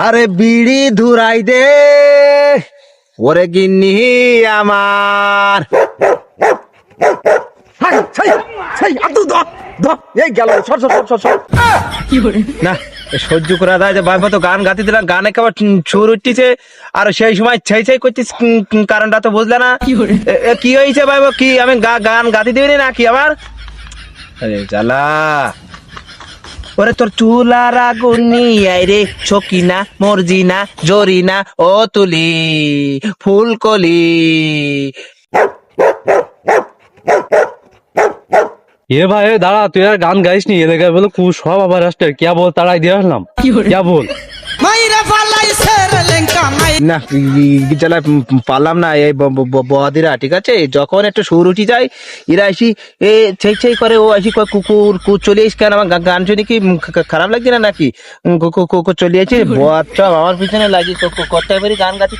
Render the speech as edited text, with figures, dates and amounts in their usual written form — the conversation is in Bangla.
আরে বিড়ি ধুরাই দে ওরে গিন্নি আমার। হাই, ছাই, ছাই, আদু ধর, ধর, এই গেল, সর, সর, সর, সর, সর। না এ সহ্য করা যায় যে বাবা তো গান গাতে দিলাম, গান একেবারে সুর উঠতেছে আর সেই সময় ছাই ছাই করছিস, কারণটা তো বুঝলে না। কি হয়েছে বাবা, কি আমি গান গাতে দিবি না কি আবার? আরে জ্বালা। ওরে তোর চুলার আগুন নিয়ে রে সকিনা মর্জিনা জরিনা ও তুলি ফুলকলি। ये भाई दाड़ा तू यार गान गाइस नहीं ये लगा बोलो कुछ हुआ बाबा रास्ते क्या बोल ताड़ा दिया हम क्या बोल না জ্বালা পারলাম না এই বদিরা, ঠিক আছে যখন একটু সুর উঠি যায় এরা আসি এ ছেই ছেই করে, ও আসি কয় কুকুর চলে এসে কেন আমার গান শুনে কি খারাপ লাগছে না নাকি? কুকুর চলে আসে বদ সব আমার পিছনে লাগি করতে পারি গান গাতে